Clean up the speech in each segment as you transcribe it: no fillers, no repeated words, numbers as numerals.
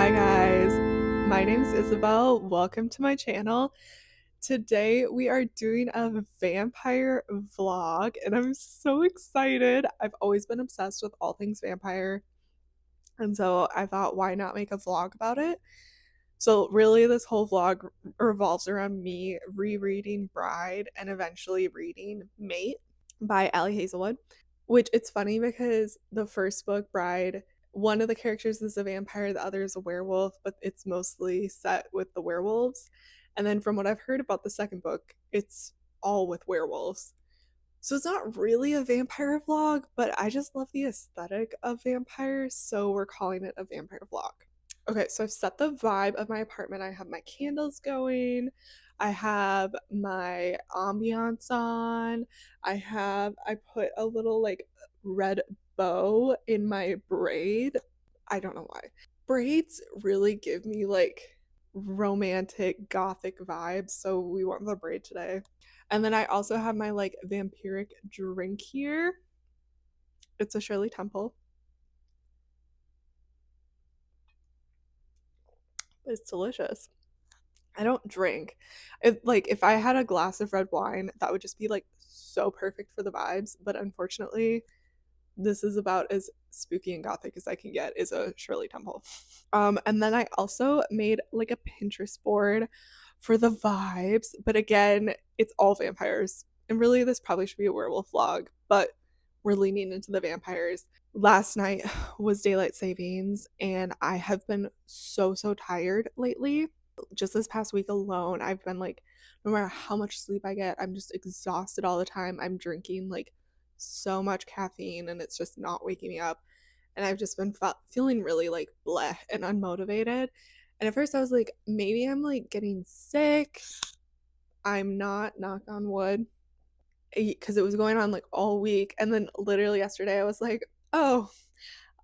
Hi guys, my name is Isabel. Welcome to my channel. Today we are doing a vampire vlog and I'm so excited. I've always been obsessed with all things vampire, and so I thought, why not make a vlog about it? So really this whole vlog revolves around me rereading Bride and eventually reading Mate by Ali Hazelwood. Which it's funny because the first book, Bride, one of the characters is a vampire, the other is a werewolf, but it's mostly set with the werewolves. And then from what I've heard about the second book, it's all with werewolves. So it's not really a vampire vlog, but I just love the aesthetic of vampires, so we're calling it a vampire vlog. Okay, so I've set the vibe of my apartment. I have my candles going. I have my ambiance on. I put a little like red bow in my braid. I don't know why. Braids really give me like romantic gothic vibes, so we went with a braid today. And then I also have my like vampiric drink here. It's a Shirley Temple. It's delicious. I don't drink. If I had a glass of red wine, that would just be like so perfect for the vibes, but unfortunately, this is about as spooky and gothic as I can get is a Shirley Temple. And then I also made like a Pinterest board for the vibes, but again, it's all vampires. And really this probably should be a werewolf vlog, but we're leaning into the vampires. Last night was daylight savings and I have been so tired lately. Just this past week alone, I've been like, no matter how much sleep I get, I'm just exhausted all the time. I'm drinking like so much caffeine and it's just not waking me up. And I've just been feeling really like bleh and unmotivated. And at first I was like, maybe I'm like getting sick. I'm not, knock on wood, because it was going on like all week. And then literally yesterday I was like, oh,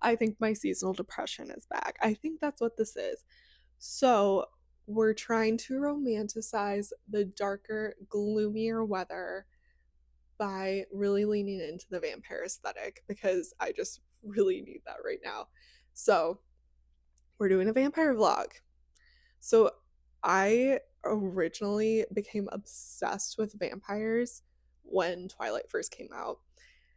I think my seasonal depression is back. I think that's what this is. So we're trying to romanticize the darker, gloomier weather by really leaning into the vampire aesthetic because I just really need that right now. So we're doing a vampire vlog. So I originally became obsessed with vampires when Twilight first came out.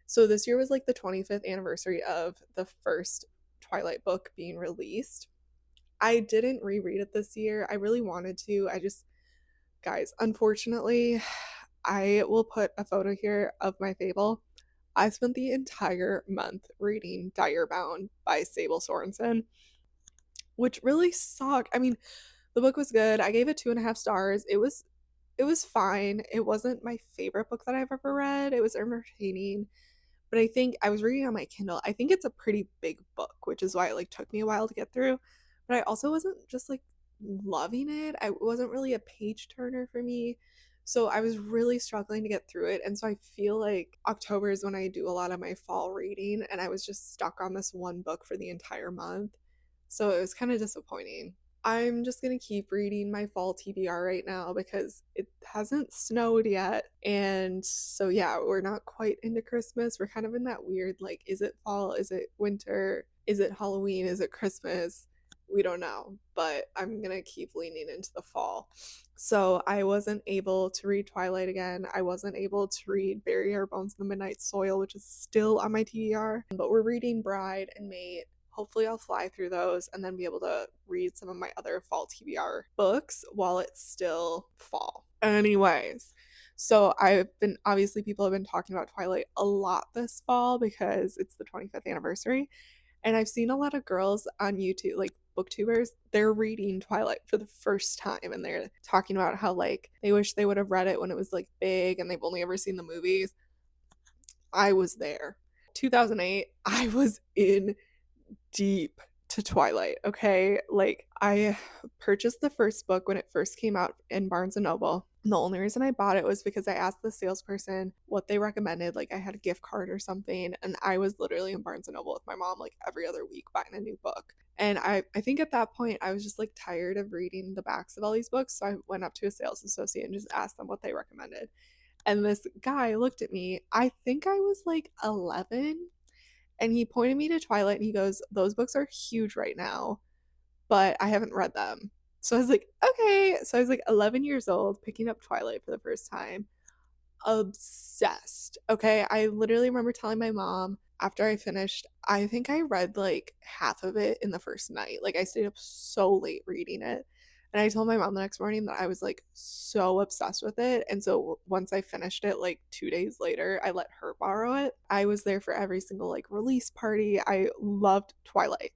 So this year was like the 25th anniversary of the first Twilight book being released. I didn't reread it this year. I really wanted to. Guys, unfortunately, I will put a photo here of my fable. I spent the entire month reading Direbound by Sable Sorensen, which really sucked. I mean, the book was good. I gave it 2.5 stars. It was fine. It wasn't my favorite book that I've ever read. It was entertaining. But I think I was reading on my Kindle. I think it's a pretty big book, which is why it like took me a while to get through. But I also wasn't just like loving it. I wasn't really a page turner for me. So I was really struggling to get through it. And so I feel like October is when I do a lot of my fall reading, and I was just stuck on this one book for the entire month. So it was kind of disappointing. I'm just gonna keep reading my fall TBR right now because it hasn't snowed yet. And so, yeah, we're not quite into Christmas. We're kind of in that weird like, is it fall? Is it winter? Is it Halloween? Is it Christmas? We don't know, but I'm gonna keep leaning into the fall. So, I wasn't able to read Twilight again. I wasn't able to read Bury Our Bones in the Midnight Soil, which is still on my TBR, but we're reading Bride and Mate. Hopefully, I'll fly through those and then be able to read some of my other fall TBR books while it's still fall. Anyways, so obviously, people have been talking about Twilight a lot this fall because it's the 25th anniversary. And I've seen a lot of girls on YouTube, like booktubers, they're reading Twilight for the first time and they're talking about how like they wish they would have read it when it was like big and they've only ever seen the movies. I was there. 2008, I was in deep to Twilight, okay? Like I purchased the first book when it first came out in Barnes and Noble. And the only reason I bought it was because I asked the salesperson what they recommended. Like I had a gift card or something, and I was literally in Barnes and Noble with my mom like every other week buying a new book. And I think at that point I was just like tired of reading the backs of all these books, so I went up to a sales associate and just asked them what they recommended. And this guy looked at me. I think I was like 11, and he pointed me to Twilight and he goes, those books are huge right now. but I haven't read them. So I was like, okay. So I was like 11 years old, picking up Twilight for the first time, obsessed. Okay. I literally remember telling my mom after I finished, I think I read like half of it in the first night. Like I stayed up so late reading it. And I told my mom the next morning that I was like so obsessed with it. And so once I finished it, like 2 days later, I let her borrow it. I was there for every single like release party. I loved Twilight.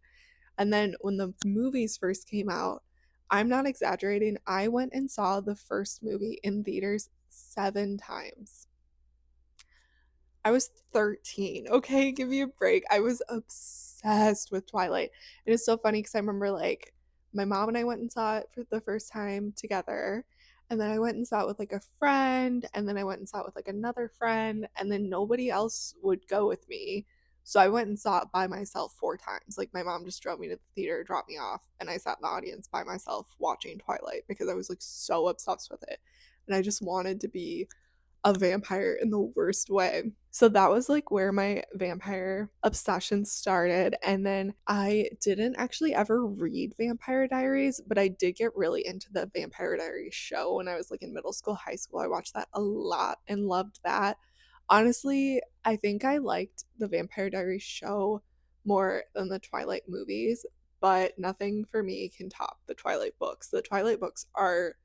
And then when the movies first came out, I'm not exaggerating, I went and saw the first movie in theaters 7 times. I was 13. Okay, give me a break. I was obsessed with Twilight. And it's so funny because I remember like my mom and I went and saw it for the first time together. And then I went and saw it with like a friend. And then I went and saw it with like another friend. And then nobody else would go with me. So I went and saw it by myself 4 times. Like my mom just drove me to the theater, dropped me off, and I sat in the audience by myself watching Twilight because I was like so obsessed with it. And I just wanted to be a vampire in the worst way. So that was like where my vampire obsession started. And then I didn't actually ever read Vampire Diaries, but I did get really into the Vampire Diaries show when I was like in middle school, high school. I watched that a lot and loved that. Honestly, I think I liked the Vampire Diaries show more than the Twilight movies, but nothing for me can top the Twilight books. The Twilight books are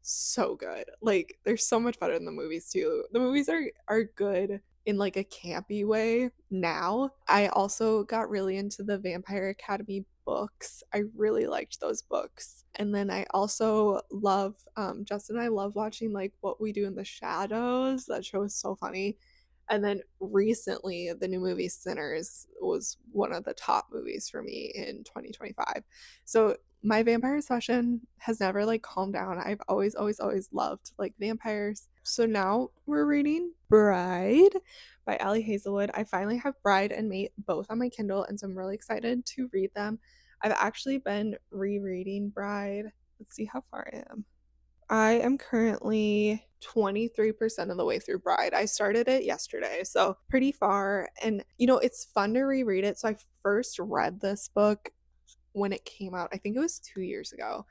so good. Like they're so much better than the movies too. The movies are good in like a campy way now. I also got really into the Vampire Academy books. I really liked those books. And then I also love Justin and I love watching like What We Do in the Shadows. That show is so funny. And then recently the new movie Sinners was one of the top movies for me in 2025. So my vampire obsession has never like calmed down. I've always loved like vampires. So now we're reading Bride by Ali Hazelwood. I finally have Bride and Mate both on my Kindle, and so I'm really excited to read them. I've actually been rereading Bride. Let's see how far I am. I am currently 23% of the way through Bride. I started it yesterday, so pretty far. And it's fun to reread it. So I first read this book when it came out. I think it was 2 years ago.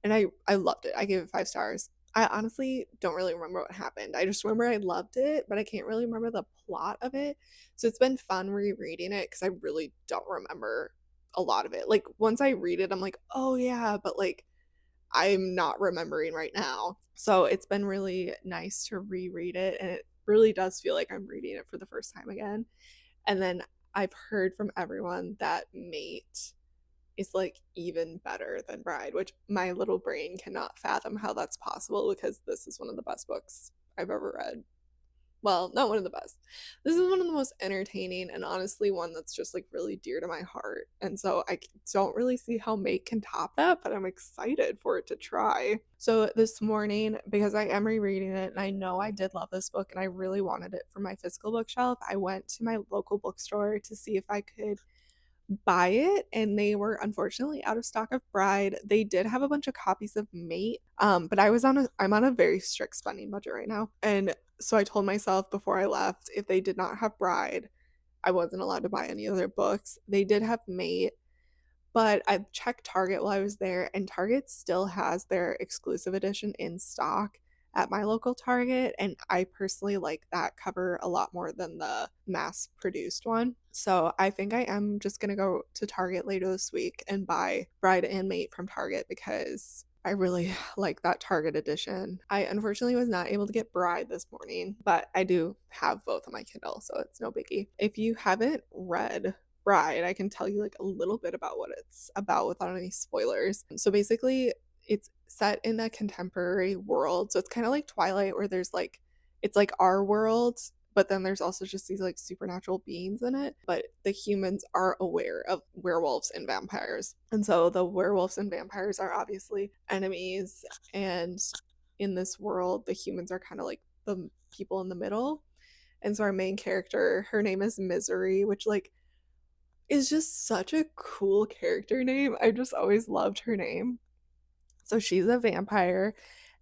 And I loved it. I gave it 5 stars. I honestly don't really remember what happened. I just remember I loved it, but I can't really remember the plot of it. So it's been fun rereading it because I really don't remember a lot of it. Like once I read it, I'm like, oh yeah, but like I'm not remembering right now. So it's been really nice to reread it, and it really does feel like I'm reading it for the first time again. And then I've heard from everyone that Mate is like even better than Bride, which my little brain cannot fathom how that's possible because this is one of the best books I've ever read. Well, not one of the best. This is one of the most entertaining and honestly one that's just like really dear to my heart. And so I don't really see how Mate can top that, but I'm excited for it to try. So this morning, because I am rereading it and I know I did love this book and I really wanted it for my physical bookshelf, I went to my local bookstore to see if I could buy it, and they were unfortunately out of stock of Bride. They did have a bunch of copies of Mate, but I'm on a very strict spending budget right now, and so I told myself before I left if they did not have Bride, I wasn't allowed to buy any other books. They did have Mate, but I checked Target while I was there, and Target still has their exclusive edition in stock at my local Target. And I personally like that cover a lot more than the mass produced one. So I think I am just going to go to Target later this week and buy Bride and Mate from Target because I really like that Target edition. I unfortunately was not able to get Bride this morning, but I do have both on my Kindle, so it's no biggie. If you haven't read Bride, I can tell you like a little bit about what it's about without any spoilers. So basically, it's set in a contemporary world. So it's kind of like Twilight, where there's like, it's like our world, but then there's also just these like supernatural beings in it. But the humans are aware of werewolves and vampires. And so the werewolves and vampires are obviously enemies. And in this world, the humans are kind of like the people in the middle. And so our main character, her name is Misery, which like is just such a cool character name. I just always loved her name. So she's a vampire,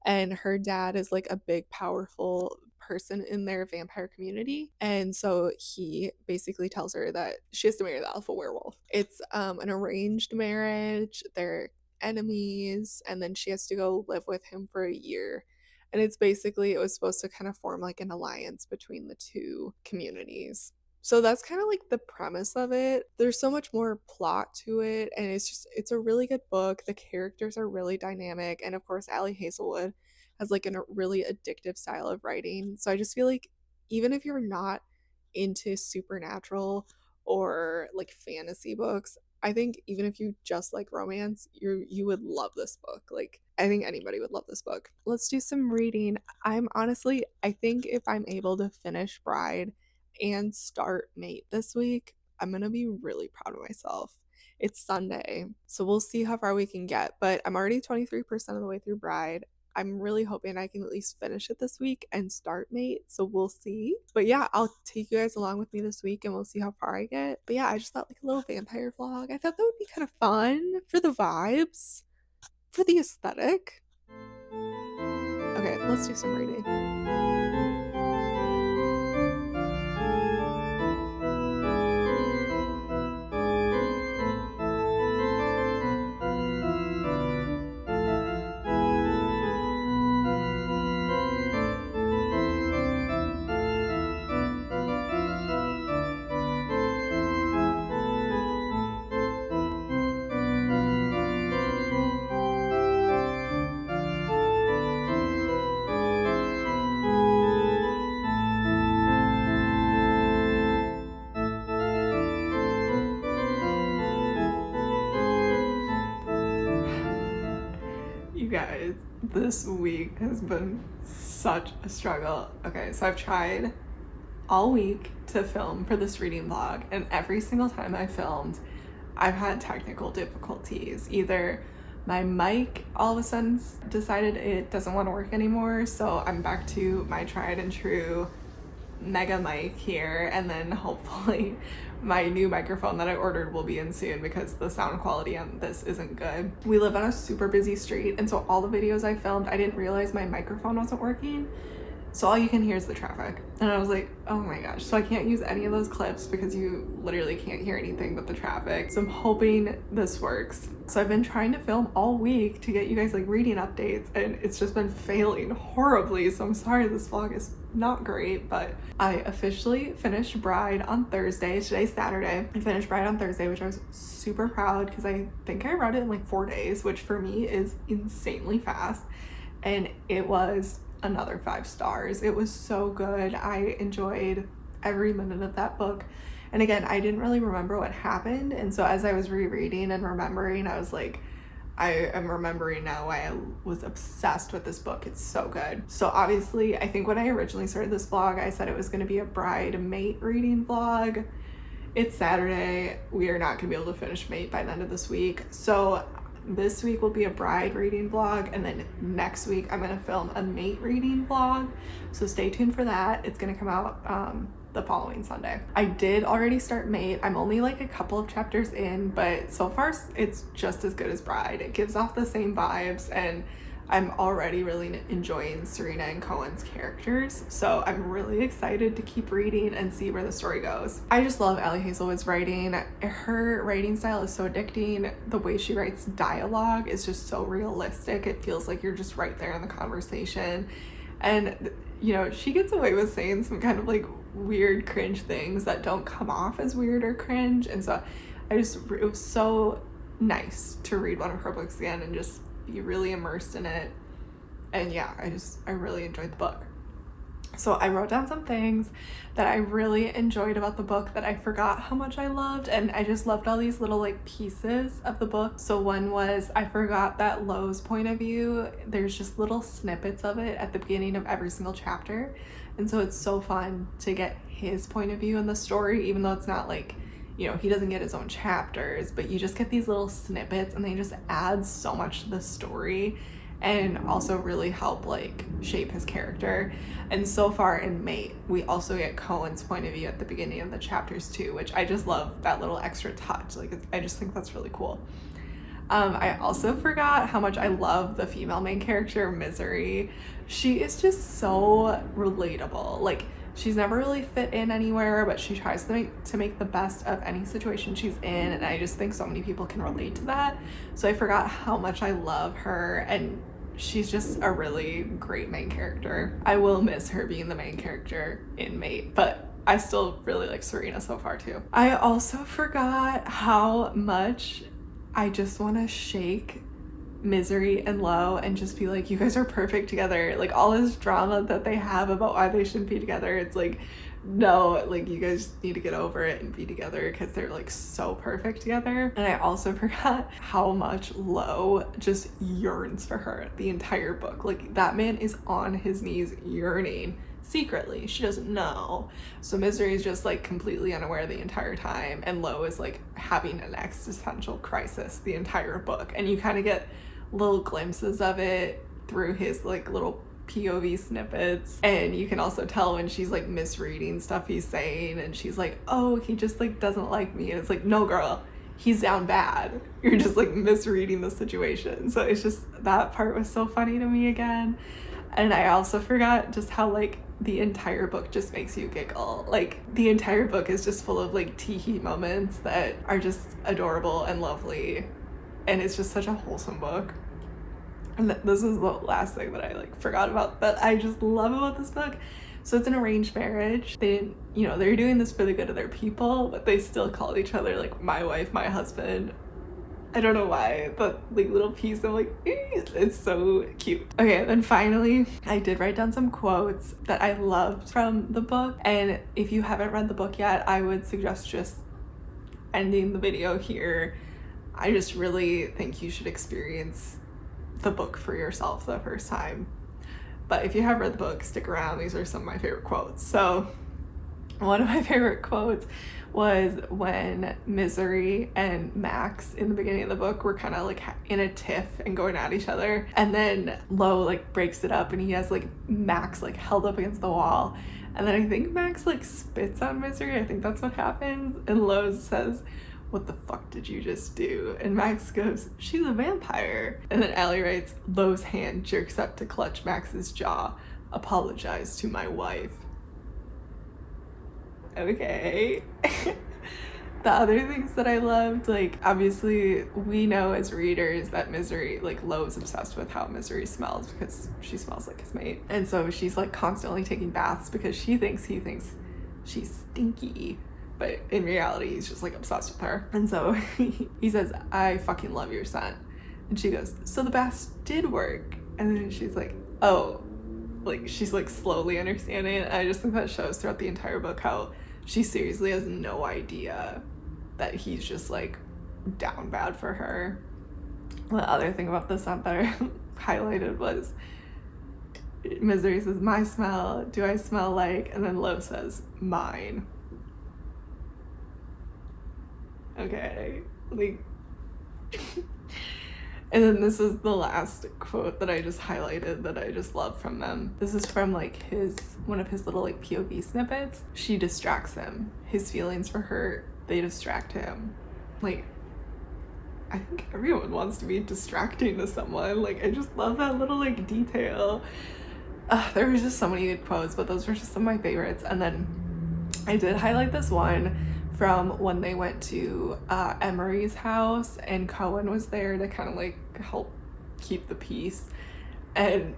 and her dad is like a big, powerful person in their vampire community. And so he basically tells her that she has to marry the alpha werewolf. It's an arranged marriage. They're enemies, and then she has to go live with him for a year. And it's basically, it was supposed to kind of form like an alliance between the two communities. So that's kind of like the premise of it. There's so much more plot to it, and it's a really good book. The characters are really dynamic, and of course, Ali Hazelwood has like a really addictive style of writing. So I just feel like even if you're not into supernatural or like fantasy books, I think even if you just like romance, you would love this book. Like I think anybody would love this book. Let's do some reading. I think if I'm able to finish Bride and start Mate this week, I'm going to be really proud of myself. It's Sunday, so we'll see how far we can get, but I'm already 23% of the way through Bride. I'm really hoping I can at least finish it this week and start Mate, so we'll see. But yeah, I'll take you guys along with me this week and we'll see how far I get. But yeah, I just thought like a little vampire vlog. I thought that would be kind of fun for the vibes, for the aesthetic. Okay, let's do some reading. You guys, this week has been such a struggle. Okay, so I've tried all week to film for this reading vlog, and every single time I filmed, I've had technical difficulties. Either my mic all of a sudden decided it doesn't want to work anymore, so I'm back to my tried and true mega mic here, and then hopefully my new microphone that I ordered will be in soon because the sound quality on this isn't good. We live on a super busy street, and so all the videos I filmed, I didn't realize my microphone wasn't working. So all you can hear is the traffic. And I was like, oh my gosh. So I can't use any of those clips because you literally can't hear anything but the traffic. So I'm hoping this works. So I've been trying to film all week to get you guys like reading updates, and it's just been failing horribly. So I'm sorry this vlog is not great, but I officially finished Bride on Thursday. Today's Saturday. I finished Bride on Thursday, which I was super proud because I think I read it in like 4 days, which for me is insanely fast. And it was another 5 stars. It was so good. I enjoyed every minute of that book. And again, I didn't really remember what happened. And so as I was rereading and remembering, I was like, I am remembering now why I was obsessed with this book. It's so good. So obviously, I think when I originally started this vlog, I said it was going to be a Bride Mate reading vlog. It's Saturday. We are not going to be able to finish Mate by the end of this week. So this week will be a Bride reading vlog, and then next week I'm going to film a Mate reading vlog. So stay tuned for that. It's going to come out the following Sunday. I did already start Mate. I'm only like a couple of chapters in, but so far it's just as good as Bride. It gives off the same vibes, and I'm already really enjoying Serena and Cohen's characters, so I'm really excited to keep reading and see where the story goes. I just love Ali Hazelwood's writing. Her writing style is so addicting. The way she writes dialogue is just so realistic. It feels like you're just right there in the conversation. And, you know, she gets away with saying some kind of like weird cringe things that don't come off as weird or cringe. And so it was so nice to read one of her books again and just be really immersed in it. And yeah, I really enjoyed the book. So I wrote down some things that I really enjoyed about the book that I forgot how much I loved, and I just loved all these little like pieces of the book. So one was, I forgot that Lo's point of view. There's just little snippets of it at the beginning of every single chapter, and so it's so fun to get his point of view in the story, even though it's not like, you know, he doesn't get his own chapters, but you just get these little snippets and they just add so much to the story and also really help like shape his character. And so far in Mate, we also get Cohen's point of view at the beginning of the chapters too, which I just love that little extra touch. Like, I just think that's really cool. I also forgot how much I love the female main character, Misery. She is just so relatable. Like, She's never really fit in anywhere, but she tries to make the best of any situation she's in, and I just think so many people can relate to that. So I forgot how much I love her, and she's just a really great main character. I will miss her being the main character in Mate, but I still really like Serena so far too. I also forgot how much I just want to shake Misery and Lo and just be like, you guys are perfect together. Like, all this drama that they have about why they shouldn't be together, it's like, no, like, you guys need to get over it and be together because they're like so perfect together. And I also forgot how much Lo just yearns for her the entire book. Like, that man is on his knees yearning secretly. She doesn't know. So Misery is just like completely unaware the entire time, and Lo is like having an existential crisis the entire book, and you kind of get little glimpses of it through his like little POV snippets, and you can also tell when she's like misreading stuff he's saying, and she's like, oh, he just like doesn't like me, and it's like, no girl, he's down bad, you're just like misreading the situation. So it's just, that part was so funny to me again. And I also forgot just how like the entire book just makes you giggle. Like, the entire book is just full of like tee-hee moments that are just adorable and lovely, and it's just such a wholesome book. And this is the last thing that I like forgot about that I just love about this book. So it's an arranged marriage. They didn't, you know, they're doing this for the good of their people, but they still call each other like my wife, my husband. I don't know why, but like little piece, I'm like, it's so cute. Okay, and then finally, I did write down some quotes that I loved from the book. And if you haven't read the book yet, I would suggest just ending the video here. I just really think you should experience the book for yourself the first time. But if you have read the book, stick around. These are some of my favorite quotes. So one of my favorite quotes was when Misery and Max in the beginning of the book were kind of like in a tiff and going at each other, and then Lo like breaks it up and he has like Max like held up against the wall, and then I think Max like spits on Misery. I think that's what happens, and Lo says, what the fuck did you just do? And Max goes, she's a vampire. And then Ali writes, Lo's hand jerks up to clutch Max's jaw. Apologize to my wife. Okay. The other things that I loved, like, obviously we know as readers that Misery, like, Lo's obsessed with how Misery smells because she smells like his mate. And so she's like constantly taking baths because he thinks she's stinky. But in reality, he's just like obsessed with her. And so he says, I fucking love your scent. And she goes, so the baths did work. And then she's like, oh, like she's like slowly understanding. And I just think that shows throughout the entire book how she seriously has no idea that he's just like down bad for her. The other thing about the scent that I highlighted was Misery says, my smell, do I smell like? And then Lo says, mine. Okay, like, and then this is the last quote that I just highlighted that I just love from them. This is from like one of his little like POV snippets. She distracts him. His feelings for her, they distract him. Like, I think everyone wants to be distracting to someone. Like, I just love that little like detail. There was just so many good quotes, but those were just some of my favorites. And then I did highlight this one from when they went to Emery's house and Cohen was there to kind of like help keep the peace. And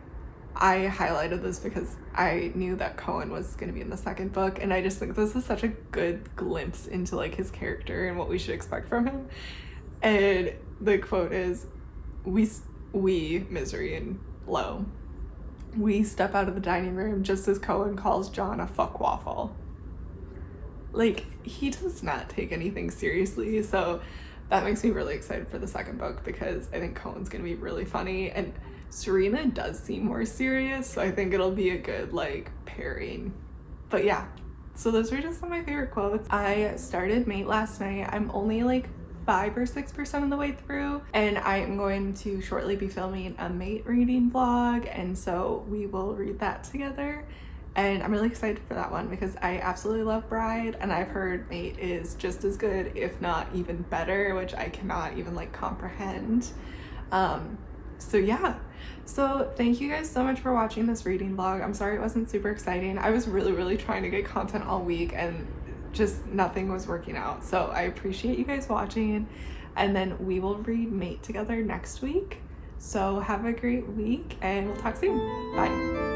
I highlighted this because I knew that Cohen was going to be in the second book, and I just think this is such a good glimpse into like his character and what we should expect from him. And the quote is, we Misery and Lo, we step out of the dining room just as Cohen calls John a fuck waffle. Like, he does not take anything seriously, so that makes me really excited for the second book because I think Cohen's gonna be really funny, and Serena does seem more serious, so I think it'll be a good like pairing. But yeah, so those were just some of my favorite quotes. I started Mate last night. I'm only like 5 or 6% of the way through, and I am going to shortly be filming a Mate reading vlog, and so we will read that together. And I'm really excited for that one because I absolutely love Bride, and I've heard Mate is just as good, if not even better, which I cannot even like comprehend. So yeah, so thank you guys so much for watching this reading vlog. I'm sorry it wasn't super exciting. I was really trying to get content all week and just nothing was working out. So I appreciate you guys watching, and then we will read Mate together next week. So have a great week and we'll talk soon. Bye.